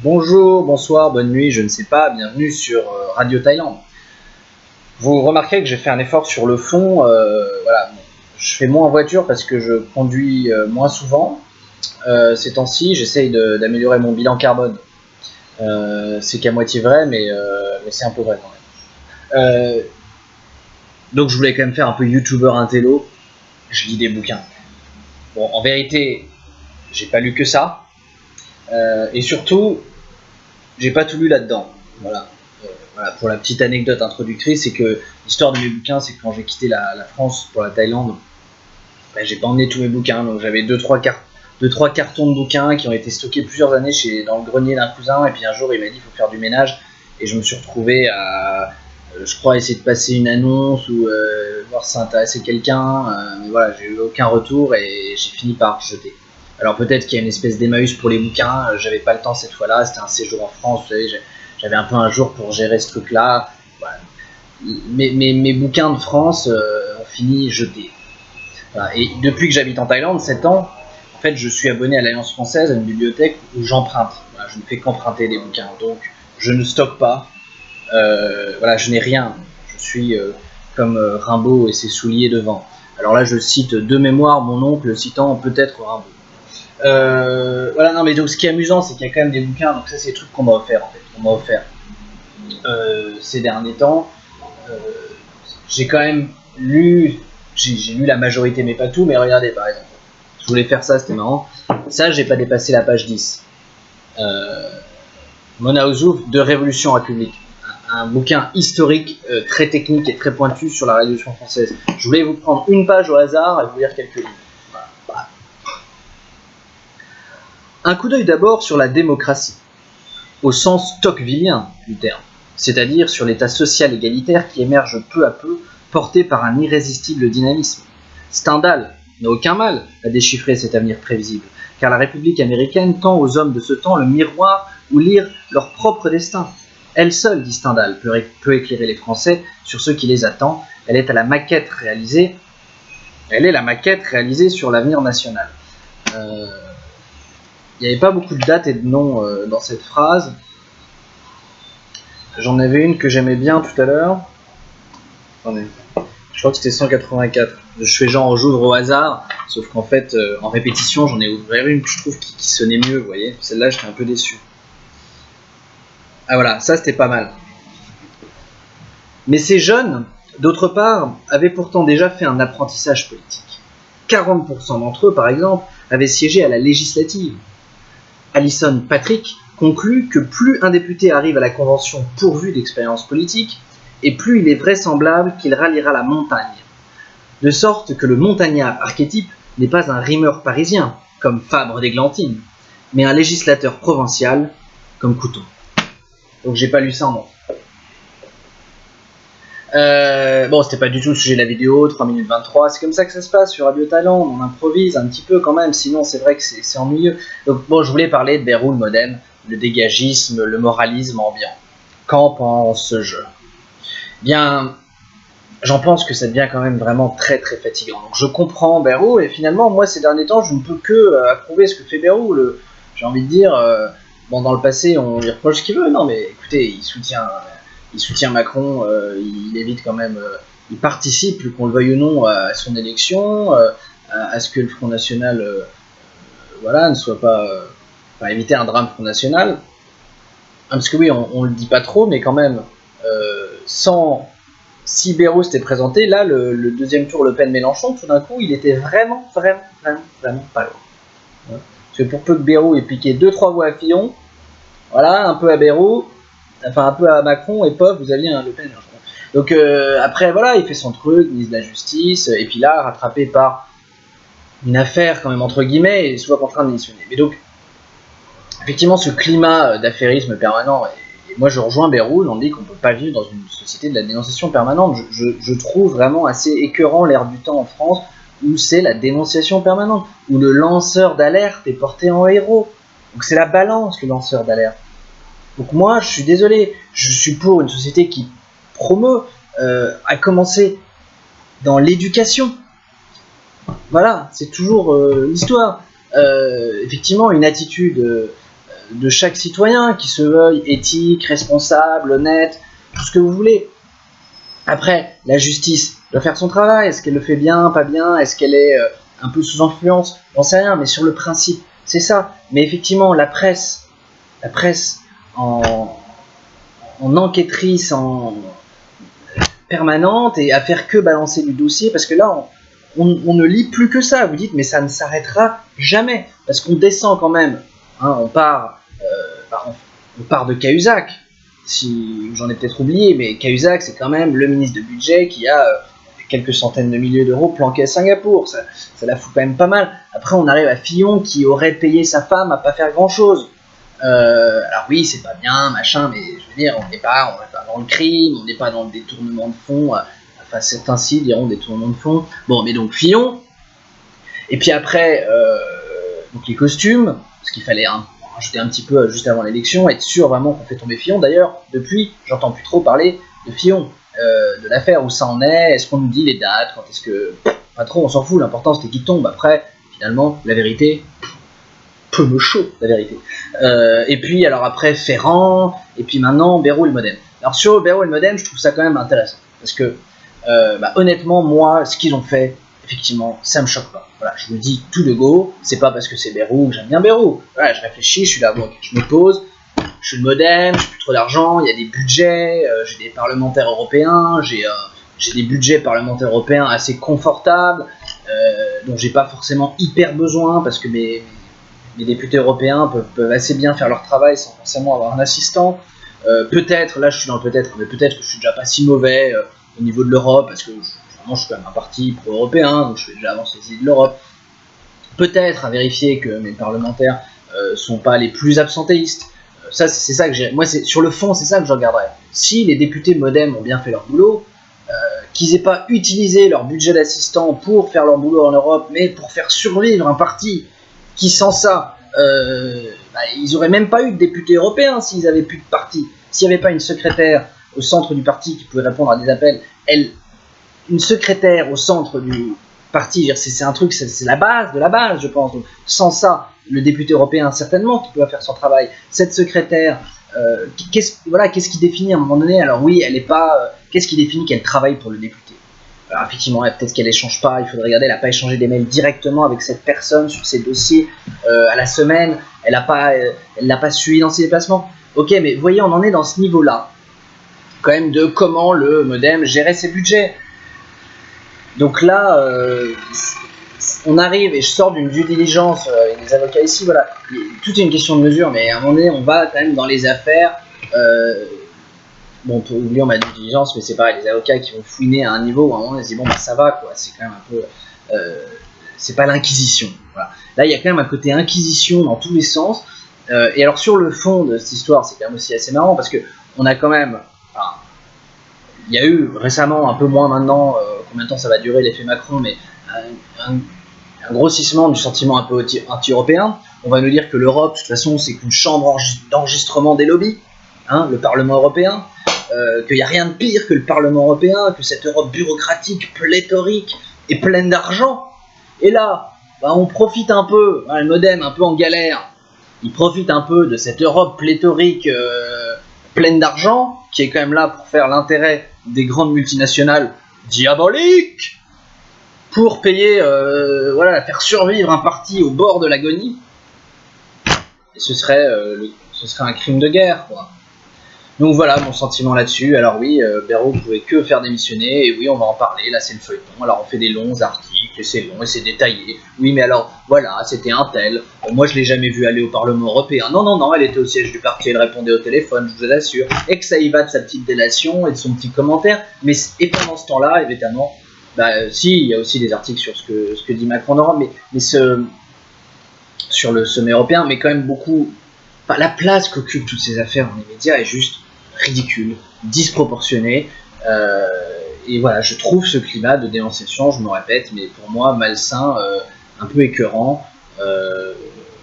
Bonjour, bonsoir, bonne nuit, je ne sais pas, bienvenue sur Radio Thaïlande. Vous remarquez que j'ai fait un effort sur le fond, voilà, je fais moins en voiture parce que je conduis moins souvent. Ces temps-ci, j'essaye d'améliorer mon bilan carbone. C'est qu'à moitié vrai, mais c'est un peu vrai quand même. Donc je voulais quand même faire un peu youtubeur intello, je lis des bouquins. Bon, en vérité, j'ai pas lu que ça, et surtout, j'ai pas tout lu là-dedans. Voilà. Voilà. Pour la petite anecdote introductrice, c'est que l'histoire de mes bouquins, c'est que quand j'ai quitté la France pour la Thaïlande, j'ai pas emmené tous mes bouquins, donc j'avais 2-3 cartons de bouquins qui ont été stockés plusieurs années dans le grenier d'un cousin, et puis un jour il m'a dit il faut faire du ménage, et je me suis retrouvé à, je crois, essayer de passer une annonce ou voir si ça intéressait quelqu'un, mais voilà, j'ai eu aucun retour et j'ai fini par jeter. Alors peut-être qu'il y a une espèce d'Emmaüs pour les bouquins, j'avais pas le temps cette fois-là, c'était un séjour en France, vous savez, j'avais un peu un jour pour gérer ce truc-là. Voilà. Mes bouquins de France ont fini jetés. Voilà. Et depuis que j'habite en Thaïlande, 7 ans, en fait, je suis abonné à l'Alliance française, à une bibliothèque où j'emprunte. Voilà, je ne fais qu'emprunter des bouquins, donc je ne stocke pas. Voilà, je n'ai rien. Je suis comme Rimbaud et ses souliers devant. Alors là, je cite de mémoire mon oncle citant peut-être Rimbaud. Voilà, non, mais donc ce qui est amusant, c'est qu'il y a quand même des bouquins, donc ça c'est des trucs qu'on m'a offert en fait, ces derniers temps. J'ai quand même lu, j'ai lu la majorité, mais pas tout, mais regardez par exemple, je voulais faire ça, c'était marrant, ça j'ai pas dépassé la page 10. Mona Ozouf, de Révolution République, un bouquin historique très technique et très pointu sur la Révolution française. Je voulais vous prendre une page au hasard et vous lire quelques livres. Un coup d'œil d'abord sur la démocratie, au sens tocquevillien du terme, c'est-à-dire sur l'état social égalitaire qui émerge peu à peu, porté par un irrésistible dynamisme. Stendhal n'a aucun mal à déchiffrer cet avenir prévisible, car la République américaine tend aux hommes de ce temps le miroir où lire leur propre destin. Elle seule, dit Stendhal, peut éclairer les Français sur ce qui les attend. Elle est la maquette réalisée sur l'avenir national. Il n'y avait pas beaucoup de dates et de noms dans cette phrase. J'en avais une que j'aimais bien tout à l'heure. Attendez. Je crois que c'était 184. Je fais genre j'ouvre au hasard, sauf qu'en fait, en répétition, j'en ai ouvert une que je trouve qui sonnait mieux, vous voyez. Celle-là, j'étais un peu déçu. Ah voilà, ça c'était pas mal. Mais ces jeunes, d'autre part, avaient pourtant déjà fait un apprentissage politique. 40% d'entre eux, par exemple, avaient siégé à la législative. Alison Patrick conclut que plus un député arrive à la Convention pourvu d'expérience politique, et plus il est vraisemblable qu'il ralliera la montagne. De sorte que le montagnard archétype n'est pas un rimeur parisien, comme Fabre d'Églantine, mais un législateur provincial, comme Couthon. Donc j'ai pas lu ça en entier. Bon, c'était pas du tout le sujet de la vidéo, 3 minutes 23, c'est comme ça que ça se passe sur Radio Thaïlande, on improvise un petit peu quand même, sinon c'est vrai que c'est ennuyeux. Donc bon, je voulais parler de Beroul Modem, le dégagisme, le moralisme ambiant. Qu'en pense-je ? Bien, j'en pense que ça devient quand même vraiment très très fatigant. Donc je comprends Beroul, et finalement, moi ces derniers temps, je ne peux que approuver ce que fait Beroul. J'ai envie de dire, bon, dans le passé, on lui reproche ce qu'il veut, non mais écoutez, il soutient Macron, il évite quand même, il participe, qu'on le veuille ou non, à son élection, à ce que le Front National voilà, ne soit pas, enfin, éviter un drame Front National. Parce que oui, on le dit pas trop, mais quand même, si Bayrou s'était présenté, là, le deuxième tour Le Pen-Mélenchon, tout d'un coup, il était vraiment pas loin. Parce que pour peu que Bayrou ait piqué 2-3 voix à Fillon, voilà, un peu à Bayrou, enfin un peu à Macron, et pof, vous aviez un Le Pen. Donc après, voilà, il fait son truc, ministre de la Justice, et puis là, rattrapé par une affaire quand même entre guillemets, et soit contraint de démissionner. Mais donc, effectivement, ce climat d'affairisme permanent, et moi je rejoins Beroul, on dit qu'on ne peut pas vivre dans une société de la dénonciation permanente. Je trouve vraiment assez écœurant l'air du temps en France, où c'est la dénonciation permanente, où le lanceur d'alerte est porté en héros. Donc c'est la balance, le lanceur d'alerte. Donc moi, je suis désolé, je suis pour une société qui promeut, à commencer dans l'éducation. Voilà, c'est toujours l'histoire. Effectivement, une attitude de chaque citoyen qui se veuille éthique, responsable, honnête, tout ce que vous voulez. Après, la justice doit faire son travail. Est-ce qu'elle le fait bien, pas bien? Est-ce qu'elle est un peu sous influence? J'en sais rien, mais sur le principe, c'est ça. Mais effectivement, la presse en enquêtrice, en permanente, et à faire que balancer du dossier, parce que là, on ne lit plus que ça. Vous dites, mais ça ne s'arrêtera jamais, parce qu'on descend quand même. Hein, on part de Cahuzac. Si j'en ai peut-être oublié, mais Cahuzac, c'est quand même le ministre de budget qui a quelques centaines de milliers d'euros planqués à Singapour. Ça la fout quand même pas mal. Après, on arrive à Fillon qui aurait payé sa femme à pas faire grand-chose. Alors oui, c'est pas bien, machin, mais je veux dire, on n'est pas dans le crime, on n'est pas dans le détournement de fonds. Enfin, certains ci diront détournement de fonds. Bon, mais donc Fillon. Et puis après, donc les costumes, parce qu'il fallait rajouter un petit peu juste avant l'élection, être sûr vraiment qu'on fait tomber Fillon. D'ailleurs, depuis, j'entends plus trop parler de Fillon, de l'affaire, où ça en est, est-ce qu'on nous dit les dates, quand est-ce que... Pas trop, on s'en fout, l'important c'était qu'il tombe. Après, finalement, la vérité, peu me chaud, la vérité. Et puis, alors après, Ferrand, et puis maintenant, Bayrou et le Modem. Alors sur Bayrou et le Modem, je trouve ça quand même intéressant, parce que, honnêtement, moi, ce qu'ils ont fait, effectivement, ça me choque pas. Voilà, je vous le dis tout de go, c'est pas parce que c'est Bayrou que j'aime bien Bayrou. Voilà, je réfléchis, je suis là, bon, je me pose, je suis le Modem, j'ai plus trop d'argent, il y a des budgets, j'ai des parlementaires européens, j'ai des budgets parlementaires européens assez confortables, dont j'ai pas forcément hyper besoin, parce que mes députés européens peuvent assez bien faire leur travail sans forcément avoir un assistant. Peut-être, là je suis dans le peut-être, mais peut-être que je suis déjà pas si mauvais au niveau de l'Europe, parce que je suis quand même un parti pro-européen, donc je fais déjà avancer les idées de l'Europe. Peut-être à vérifier que mes parlementaires sont pas les plus absentéistes. Ça, c'est ça que j'ai. Moi, sur le fond, c'est ça que je regarderais. Si les députés Modem ont bien fait leur boulot, qu'ils n'aient pas utilisé leur budget d'assistant pour faire leur boulot en Europe, mais pour faire survivre un parti qui, sans ça, ils auraient même pas eu de députés européens s'ils avaient plus de parti. S'il n'y avait pas une secrétaire au centre du parti qui pouvait répondre à des appels, une secrétaire au centre du parti, c'est un truc, c'est la base de la base, je pense. Donc, sans ça, le député européen, certainement, qui peut faire son travail. Cette secrétaire, qu'est-ce qui définit à un moment donné? Alors oui, elle n'est pas... qu'est-ce qui définit qu'elle travaille pour le député? Alors effectivement, peut-être qu'elle n'échange pas, il faudrait regarder, elle n'a pas échangé des mails directement avec cette personne sur ses dossiers à la semaine, elle n'a pas suivi dans ses déplacements. Ok, mais vous voyez, on en est dans ce niveau-là, quand même, de comment le Modem gérait ses budgets. Donc là, on arrive, et je sors d'une due diligence avec des avocats ici, voilà, tout est une question de mesure, mais à un moment donné, on va quand même dans les affaires, bon, pour oublier ma due diligence, mais c'est pareil, les avocats qui vont fouiner à un niveau où à un moment, ils se disent, bon, bah ça va, quoi, c'est quand même un peu, c'est pas l'inquisition, voilà. Là, il y a quand même un côté inquisition dans tous les sens, et alors sur le fond de cette histoire, c'est quand même aussi assez marrant, parce que on a quand même, il y a eu récemment, un peu moins maintenant, combien de temps ça va durer l'effet Macron, mais un grossissement du sentiment un peu anti-européen. On va nous dire que l'Europe, de toute façon, c'est qu'une chambre d'enregistrement des lobbies, hein, le Parlement européen, qu'il n'y a rien de pire que le Parlement européen, que cette Europe bureaucratique, pléthorique et pleine d'argent. Et là, on profite un peu, le Modem un peu en galère, il profite un peu de cette Europe pléthorique pleine d'argent, qui est quand même là pour faire l'intérêt des grandes multinationales diaboliques, pour payer, faire survivre un parti au bord de l'agonie. Et ce serait un crime de guerre, quoi. Donc voilà mon sentiment là-dessus. Alors oui, Bayrou pouvait que faire démissionner, et oui, on va en parler, là c'est le feuilleton. Alors on fait des longs articles, et c'est long, et c'est détaillé. Oui, mais alors, voilà, c'était un tel. Moi je l'ai jamais vu aller au Parlement européen. Non, elle était au siège du parti, elle répondait au téléphone, je vous assure. Et que ça y va de sa petite délation et de son petit commentaire. Et pendant ce temps-là, évidemment, si, il y a aussi des articles sur ce que dit Macron en Europe, mais sur le sommet européen, mais quand même beaucoup... la place qu'occupent toutes ces affaires dans les médias est juste ridicule, disproportionnée, et voilà, je trouve ce climat de dénonciation, je me répète, mais pour moi malsain, un peu écœurant,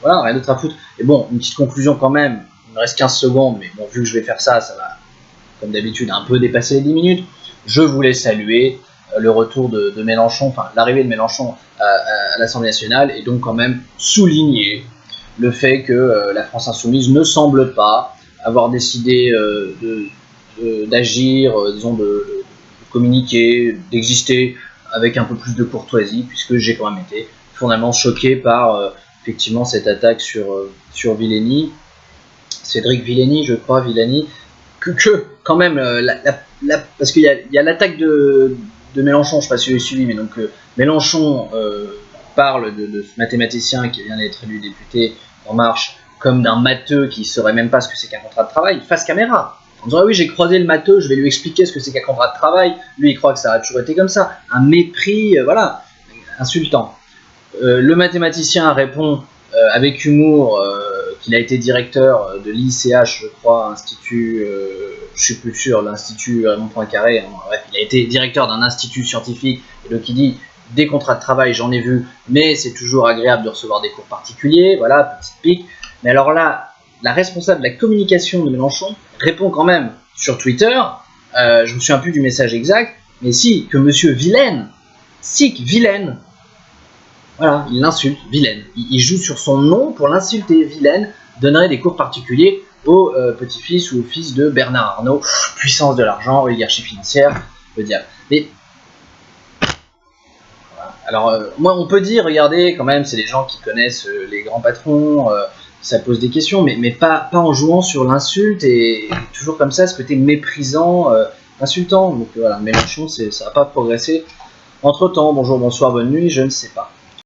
voilà, rien d'autre à foutre. Et bon, une petite conclusion quand même, il me reste 15 secondes, mais bon, vu que je vais faire ça va, comme d'habitude, un peu dépasser les 10 minutes, je voulais saluer le retour de Mélenchon, enfin l'arrivée de Mélenchon à l'Assemblée nationale, et donc quand même souligner le fait que la France Insoumise ne semble pas avoir décidé d'agir, disons de communiquer, d'exister avec un peu plus de courtoisie, puisque j'ai quand même été fondamentalement choqué par effectivement cette attaque sur Villani, Cédric Villani, je crois, Villani, que quand même, parce qu'il y a l'attaque de Mélenchon, je ne sais pas si vous avez suivi, mais donc Mélenchon parle de ce mathématicien qui vient d'être élu député En Marche comme d'un matheux qui ne saurait même pas ce que c'est qu'un contrat de travail, face caméra. En disant, ah oui, j'ai croisé le matheux, je vais lui expliquer ce que c'est qu'un contrat de travail. Lui, il croit que ça a toujours été comme ça. Un mépris, voilà, insultant. Le mathématicien répond avec humour qu'il a été directeur de l'ICH, je crois, institut, je suis plus sûr, l'institut Raymond Poincaré, hein, bref, il a été directeur d'un institut scientifique, et donc il dit, des contrats de travail, j'en ai vu, mais c'est toujours agréable de recevoir des cours particuliers, voilà, petite pique. Mais alors là, la responsable de la communication de Mélenchon répond quand même sur Twitter, je me souviens plus du message exact, mais si, que monsieur Vilaine, voilà, il l'insulte, Vilaine. Il joue sur son nom pour l'insulter. Vilaine donnerait des cours particuliers au petit-fils ou au fils de Bernard Arnault. Puissance de l'argent, oligarchie financière, le diable. Mais voilà. Alors, moi, on peut dire, regardez, quand même, c'est des gens qui connaissent les grands patrons, ça pose des questions, mais pas en jouant sur l'insulte et toujours comme ça, ce côté méprisant, insultant. Donc voilà, Mélenchon, ça n'a pas progressé. Entre-temps, bonjour, bonsoir, bonne nuit, je ne sais pas.